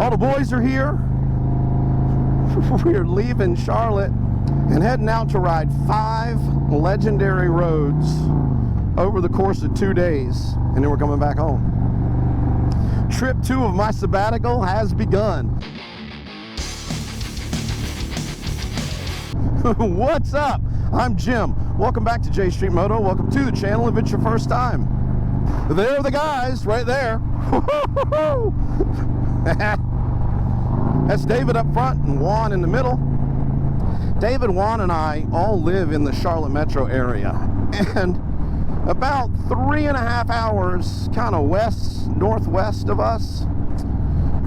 All the boys are here. We're leaving Charlotte and heading out to ride 5 legendary roads over the course of 2 days, and then we're coming back home. Trip 2 of my sabbatical has begun. What's up? I'm Jim. Welcome back to J Street Moto. Welcome to the channel if it's your first time. There are the guys right there. That's David up front and Juan in the middle. David, Juan, and I all live in the Charlotte metro area, and about 3.5 hours kind of northwest of us,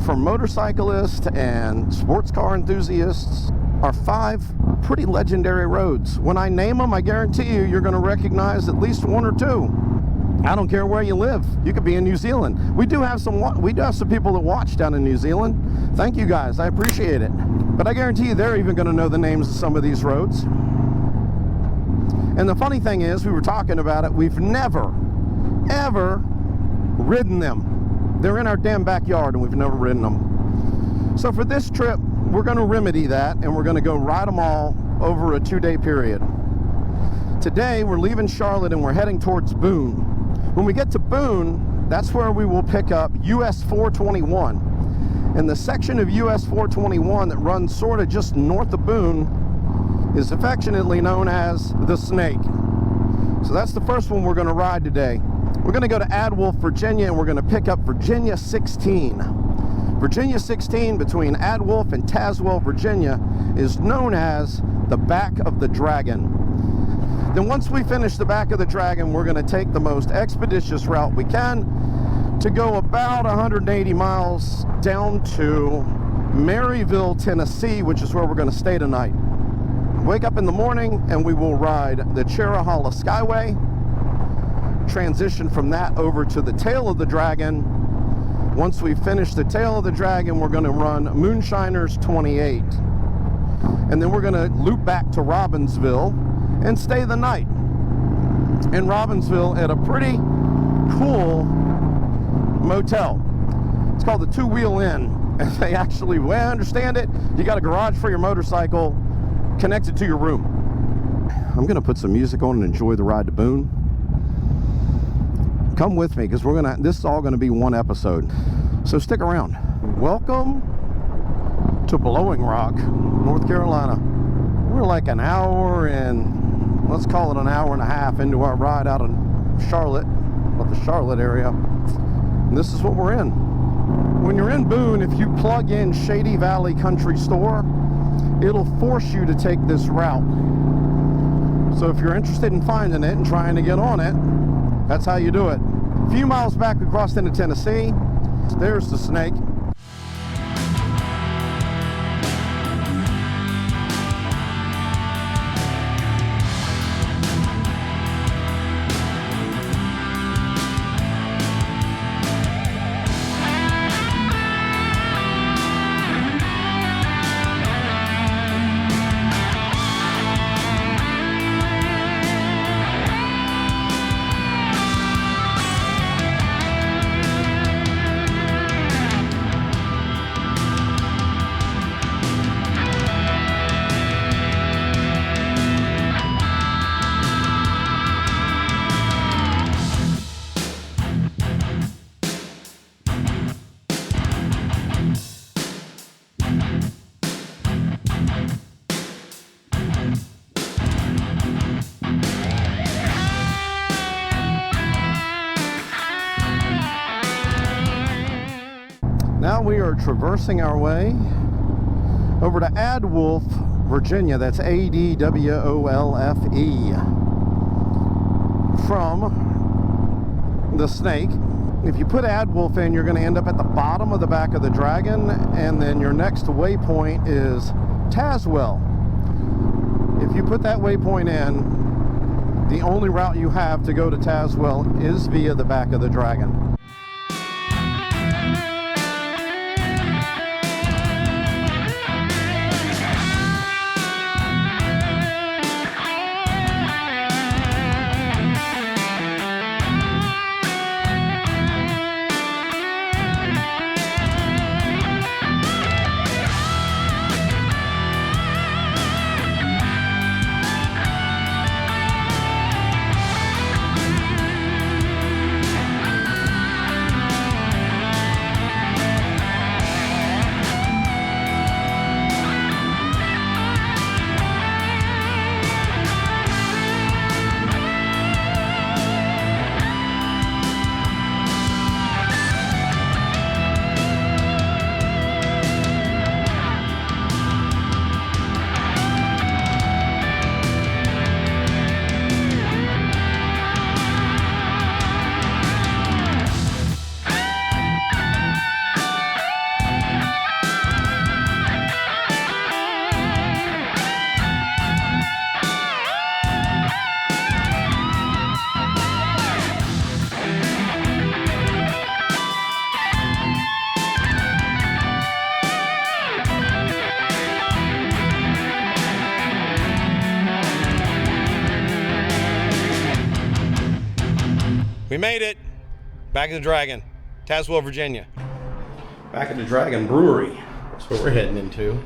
for motorcyclists and sports car enthusiasts, are 5 pretty legendary roads. When I name them, I guarantee you're going to recognize at least 1 or 2. I don't care where you live. You could be in New Zealand. We do have some people that watch down in New Zealand. Thank you guys. I appreciate it. But I guarantee you they're even going to know the names of some of these roads. And the funny thing is, we were talking about it, we've never, ever ridden them. They're in our damn backyard and we've never ridden them. So for this trip, we're going to remedy that and we're going to go ride them all over a 2-day period. Today, we're leaving Charlotte and we're heading towards Boone. When we get to Boone, that's where we will pick up US 421. And the section of US 421 that runs sort of just north of Boone is affectionately known as the Snake. So that's the first one we're going to ride today. We're going to go to Adwolf, Virginia, and we're going to pick up Virginia 16. Virginia 16 between Adwolf and Tazewell, Virginia, is known as the Back of the Dragon. Then once we finish the Back of the Dragon, we're going to take the most expeditious route we can to go about 180 miles down to Maryville, Tennessee, which is where we're going to stay tonight. Wake up in the morning and we will ride the Cherohala Skyway, transition from that over to the Tail of the Dragon. Once we finish the Tail of the Dragon, we're going to run Moonshiners 28. And then we're going to loop back to Robbinsville and stay the night in Robbinsville at a pretty cool motel. It's called the Two Wheel Inn. And they actually, way I understand it, you got a garage for your motorcycle connected to your room. I'm gonna put some music on and enjoy the ride to Boone. Come with me, because this is all gonna be one episode. So stick around. Welcome to Blowing Rock, North Carolina. We're like an hour and let's call it an hour and a half into our ride out of Charlotte, or the Charlotte area. And this is what we're in. When you're in Boone, if you plug in Shady Valley Country Store, it'll force you to take this route. So if you're interested in finding it and trying to get on it, that's how you do it. A few miles back, we crossed into Tennessee. There's the Snake. Now we are traversing our way over to Adwolf, Virginia. That's Adwolfe. From the Snake. If you put Adwolf in, you're going to end up at the bottom of the Back of the Dragon, and then your next waypoint is Tazewell. If you put that waypoint in, the only route you have to go to Tazewell is via the Back of the Dragon. We made it. Back of the Dragon, Tazewell, Virginia. Back of the Dragon Brewery. That's what we're heading into.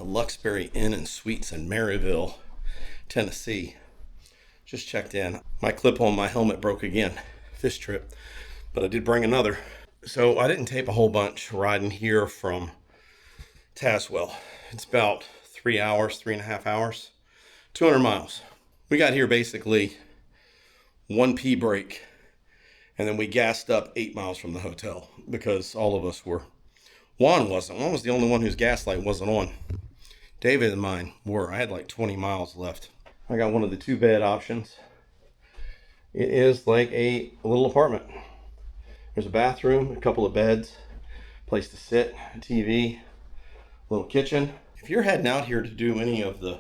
Luxbury Inn and Suites in Maryville, Tennessee. Just checked in. My clip on my helmet broke again this trip, but I did bring another. So I didn't tape a whole bunch riding here from Tazewell. It's about 3.5 hours, 200 miles. We got here basically 1 pee break, and then we gassed up 8 miles from the hotel because all of us were. Juan wasn't. Juan was the only one whose gas light wasn't on. David and mine were. I had like 20 miles left. I got one of the 2-bed options. It is like a little apartment. There's a bathroom, a couple of beds, place to sit, a TV, little kitchen. If you're heading out here to do any of the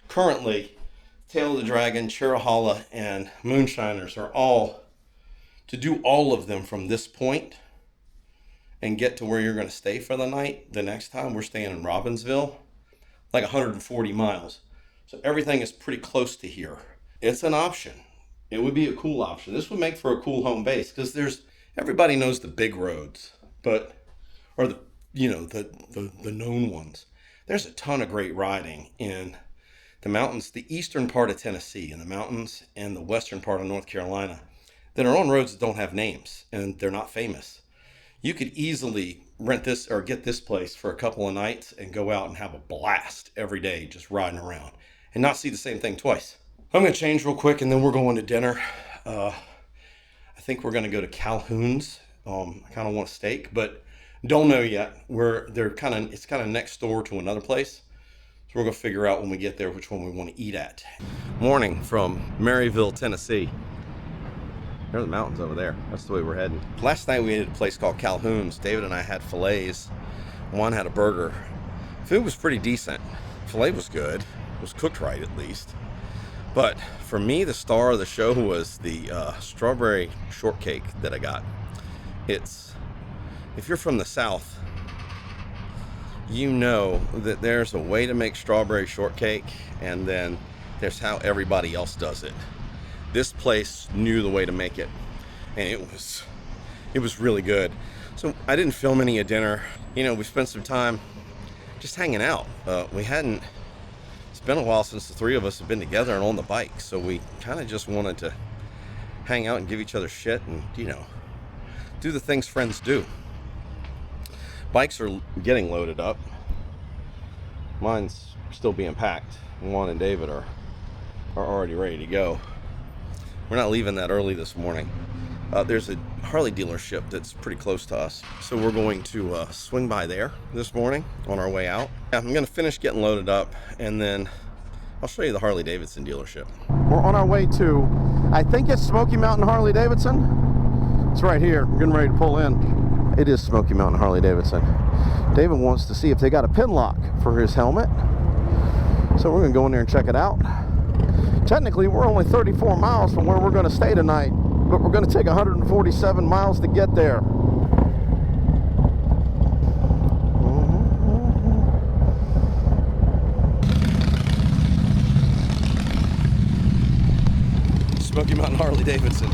currently Tail of the Dragon, Cherohala, and Moonshiners are all to do all of them from this point and get to where you're going to stay for the night. The next time we're staying in Robbinsville, like 140 miles. So everything is pretty close to here. It's an option. It would be a cool option. This would make for a cool home base because everybody knows the big roads, or the known ones. There's a ton of great riding in the mountains, the eastern part of Tennessee, and the mountains, and the western part of North Carolina that are on roads that don't have names and they're not famous. You could easily rent this or get this place for a couple of nights and go out and have a blast every day just riding around and not see the same thing twice. I'm going to change real quick and then we're going to dinner. I think we're going to go to Calhoun's. I kind of want a steak, but don't know yet. It's kind of next door to another place. So we're going to figure out when we get there which one we want to eat at. Morning from Maryville, Tennessee. There's the mountains over there. That's the way we're heading. Last night we ate at a place called Calhoun's. David and I had fillets. Juan had a burger. Food was pretty decent. Filet was good. It was cooked right at least. But for me, the star of the show was the strawberry shortcake that I got. If you're from the South, you know that there's a way to make strawberry shortcake, and then there's how everybody else does it. This place knew the way to make it, and it was really good. So I didn't film any of dinner. We spent some time just hanging out. It's been a while since the three of us have been together and on the bike, so we kind of just wanted to hang out and give each other shit and, do the things friends do. Bikes are getting loaded up. Mine's still being packed. Juan and David are already ready to go. We're not leaving that early this morning. There's a Harley dealership that's pretty close to us, so we're going to swing by there this morning on our way out. I'm going to finish getting loaded up, and then I'll show you the Harley-Davidson dealership. We're on our way to, I think it's Smoky Mountain Harley Davidson. It's right here. We're getting ready to pull in. It is Smoky Mountain Harley Davidson. David wants to see if they got a pin lock for his helmet, so we're going to go in there and check it out. Technically, we're only 34 miles from where we're going to stay tonight, but we're going to take 147 miles to get there. Smoky Mountain Harley Davidson.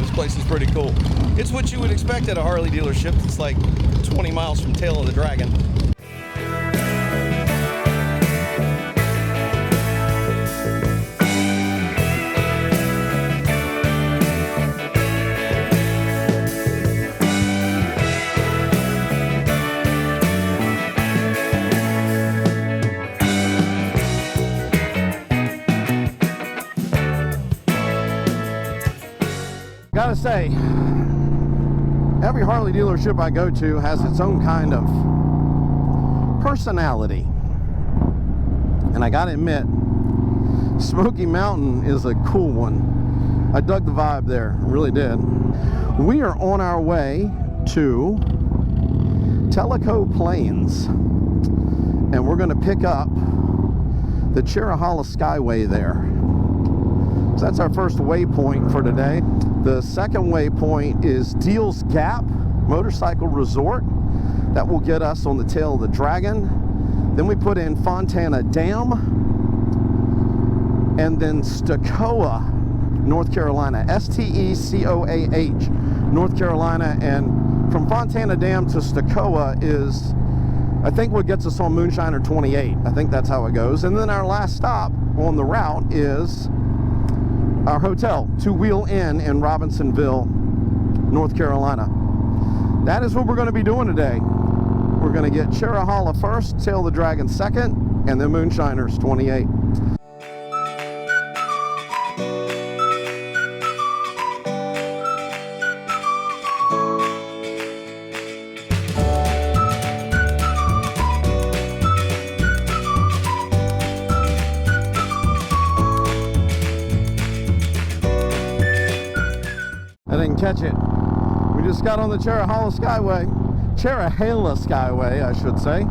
This place is pretty cool. It's what you would expect at a Harley dealership. It's like 20 miles from Tail of the Dragon. Gotta say, every Harley dealership I go to has its own kind of personality. And I gotta admit, Smoky Mountain is a cool one. I dug the vibe there, really did. We are on our way to Tellico Plains, and we're going to pick up the Cherohala Skyway there. So that's our first waypoint for today. The second waypoint is Deals Gap Motorcycle Resort. That will get us on the tail of the Dragon. Then we put in Fontana Dam, and then Stocoa, North Carolina. Stecoah, North Carolina. And from Fontana Dam to Stocoa is, I think, what gets us on Moonshiner 28. I think that's how it goes. And then our last stop on the route is our hotel, Two Wheel Inn in Robbinsville, North Carolina. That is what we're going to be doing today. We're going to get Cherohala first, Tail of the Dragon second, and then Moonshiners 28. I didn't catch it. We just got on the Cherohala Skyway. Cherohala Skyway, I should say.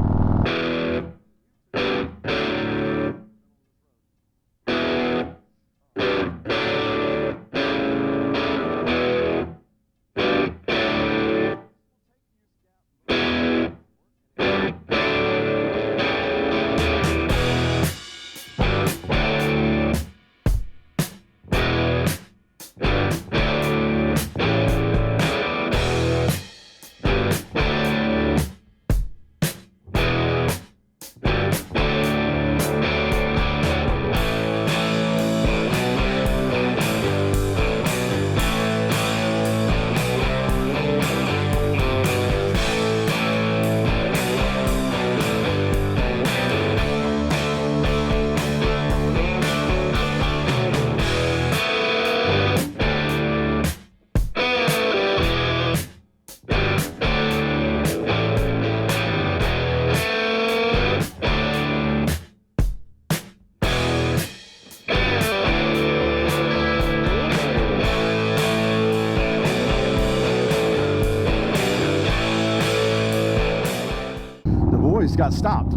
Got stopped.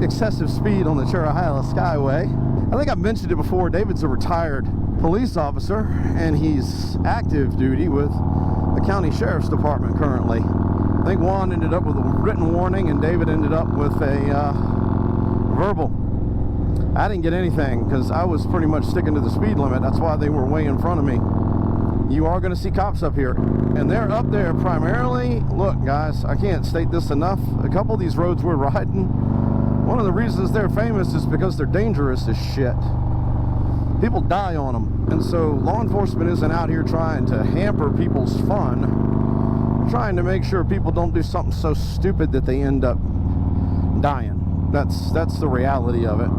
Excessive speed on the Cherohala Skyway. I think I've mentioned it before. David's a retired police officer, and he's active duty with the county sheriff's department currently. I think Juan ended up with a written warning, and David ended up with a verbal. I didn't get anything because I was pretty much sticking to the speed limit. That's why they were way in front of me. You are going to see cops up here, and they're up there primarily. Look, guys, I can't state this enough. A couple of these roads we're riding, one of the reasons they're famous is because they're dangerous as shit. People die on them, and so law enforcement isn't out here trying to hamper people's fun. They're trying to make sure people don't do something so stupid that they end up dying. That's the reality of it.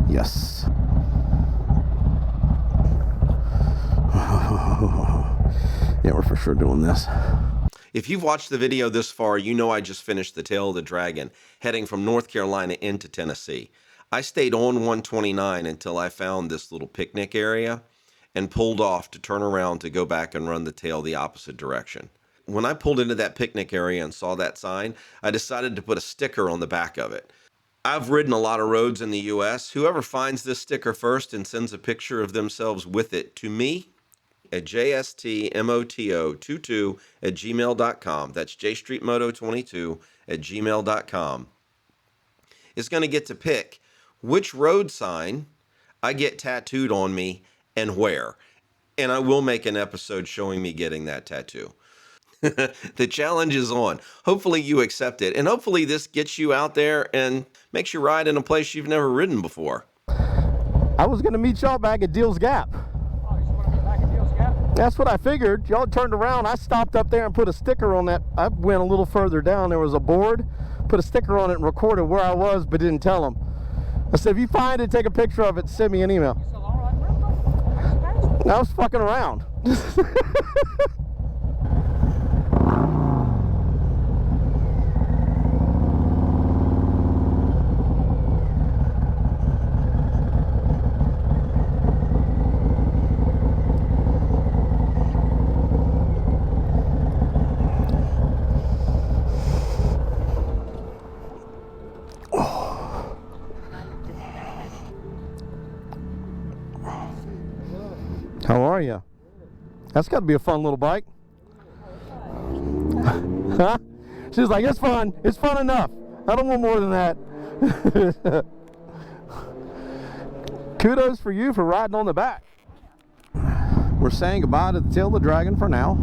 Yes. Yeah, we're for sure doing this. If you've watched the video this far, you know I just finished the Tail of the Dragon, heading from North Carolina into Tennessee. I stayed on 129 until I found this little picnic area and pulled off to turn around to go back and run the tail the opposite direction. When I pulled into that picnic area and saw that sign, I decided to put a sticker on the back of it. I've ridden a lot of roads in the U.S. Whoever finds this sticker first and sends a picture of themselves with it to me at jstmoto22@gmail.com, that's jstreetmoto22@gmail.com, is going to get to pick which road sign I get tattooed on me and where. And I will make an episode showing me getting that tattoo. The challenge is on. Hopefully you accept it. And hopefully this gets you out there and makes you ride in a place you've never ridden before. I was going to meet y'all back at Deals Gap. Oh, you just want to meet back at Deals Gap? That's what I figured. Y'all turned around. I stopped up there and put a sticker on that. I went a little further down. There was a board. Put a sticker on it and recorded where I was, but didn't tell them. I said, if you find it, take a picture of it, send me an email. You still all right? Where's the I was fucking around. How are you? That's got to be a fun little bike. Huh? She's like, it's fun. It's fun enough. I don't want more than that. Kudos for you for riding on the back. We're saying goodbye to the Tail of the Dragon for now.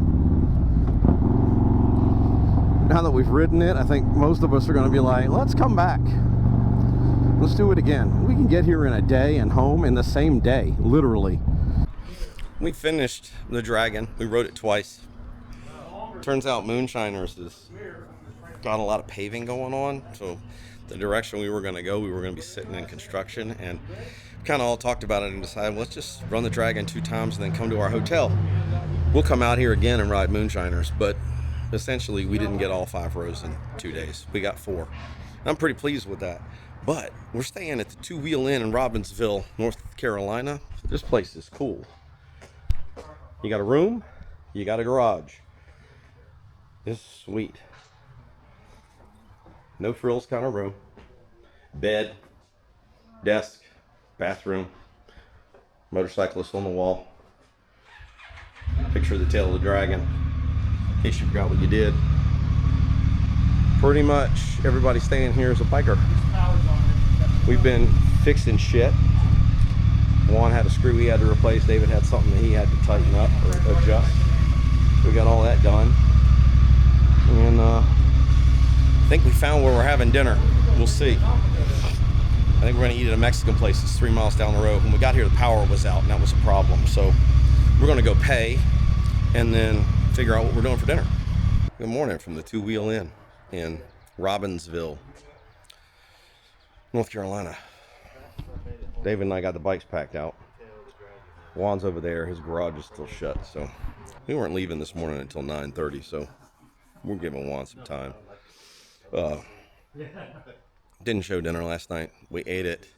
Now that we've ridden it, I think most of us are going to be like, let's come back. Let's do it again. We can get here in a day and home in the same day, literally. We finished the Dragon. We rode it twice. Turns out Moonshiners has got a lot of paving going on. So the direction we were going to go, we were going to be sitting in construction. And kind of all talked about it and decided, let's just run the Dragon 2 times and then come to our hotel. We'll come out here again and ride Moonshiners. But essentially, we didn't get all 5 rows in 2 days. We got 4. I'm pretty pleased with that. But we're staying at the 2 Wheel Inn in Robbinsville, North Carolina. This place is cool. You got a room, you got a garage. This is sweet. No frills kind of room. Bed, desk, bathroom, motorcyclist on the wall. Picture of the Tail of the Dragon, in case you forgot what you did. Pretty much everybody staying here is a biker. We've been fixing shit. Juan had a screw he had to replace. David had something that he had to tighten up or adjust. We got all that done. And I think we found where we're having dinner. We'll see. I think we're going to eat at a Mexican place that's 3 miles down the road. When we got here, the power was out, and that was a problem. So we're going to go pay and then figure out what we're doing for dinner. Good morning from the 2 Wheel Inn in Robbinsville, North Carolina. David and I got the bikes packed out. Juan's over there. His garage is still shut, so we weren't leaving this morning until 9:30, so we're giving Juan some time. Didn't show dinner last night. We ate it.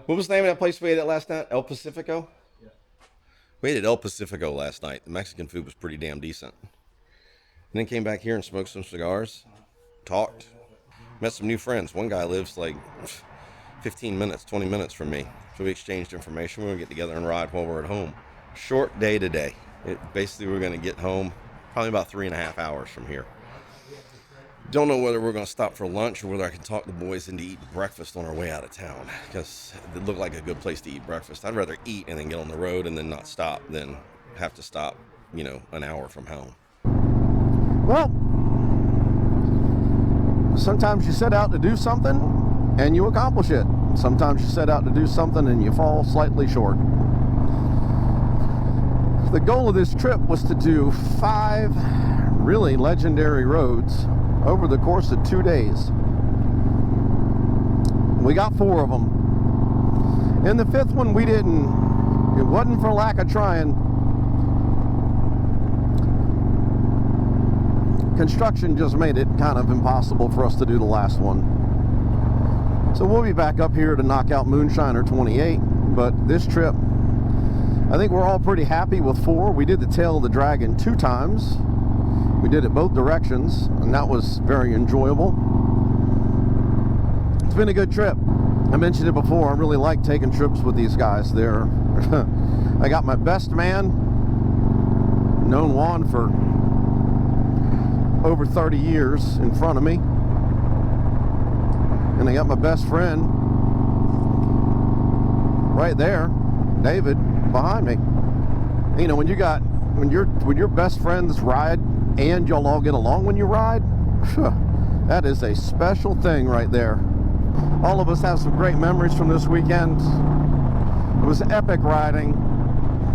What was the name of that place we ate at last night? El Pacifico? We ate at El Pacifico last night. The Mexican food was pretty damn decent. And then came back here and smoked some cigars, talked, met some new friends. One guy lives like 15 minutes, 20 minutes from me. So we exchanged information. We're going to get together and ride while we're at home. Short day today. Basically, we're going to get home probably about 3.5 hours from here. Don't know whether we're going to stop for lunch or whether I can talk the boys into eating breakfast on our way out of town, because it looked like a good place to eat breakfast. I'd rather eat and then get on the road and then not stop than have to stop, an hour from home. Well, sometimes you set out to do something and you accomplish it. Sometimes you set out to do something and you fall slightly short. The goal of this trip was to do 5 really legendary roads over the course of 2 days. We got 4 of them. And the fifth one, we didn't, it wasn't for lack of trying. Construction just made it kind of impossible for us to do the last one. So we'll be back up here to knock out Moonshiner 28, but this trip, I think we're all pretty happy with 4. We did the Tail of the Dragon 2 times. We did it both directions, and that was very enjoyable. It's been a good trip. I mentioned it before, I really like taking trips with these guys. They're I got my best man, known Juan for over 30 years, in front of me. And I got my best friend right there, David, behind me. You know, when your best friends ride and y'all all get along when you ride, that is a special thing right there. All of us have some great memories from this weekend. It was epic riding.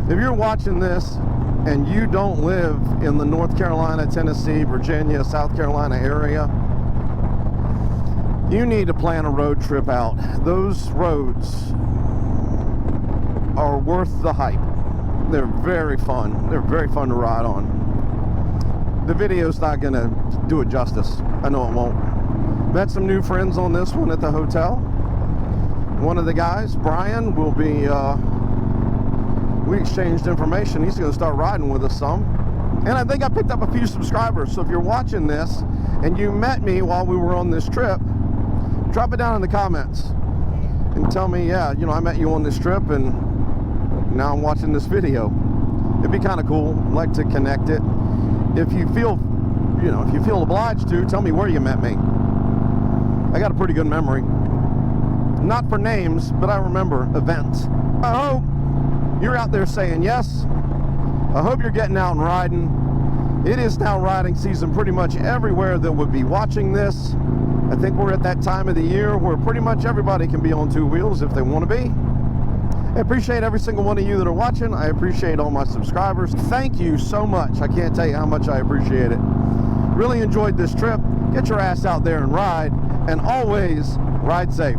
If you're watching this and you don't live in the North Carolina, Tennessee, Virginia, South Carolina area, you need to plan a road trip out. Those roads are worth the hype. They're very fun. They're very fun to ride on. The video's not gonna do it justice. I know it won't. Met some new friends on this one at the hotel. One of the guys, Brian, will be, we exchanged information. He's gonna start riding with us some. And I think I picked up a few subscribers. So if you're watching this and you met me while we were on this trip, drop it down in the comments and tell me, yeah, you know, I met you on this trip and now I'm watching this video. It'd be kind of cool. I'd like to connect it. If you feel, you know, if you feel obliged to, tell me where you met me. I got a pretty good memory. Not for names, but I remember events. I hope you're out there saying yes. I hope you're getting out and riding. It is now riding season pretty much everywhere that would be watching this. I think we're at that time of the year where pretty much everybody can be on 2 wheels if they want to be. I appreciate every single one of you that are watching. I appreciate all my subscribers. Thank you so much. I can't tell you how much I appreciate it. Really enjoyed this trip. Get your ass out there and ride, and always ride safe.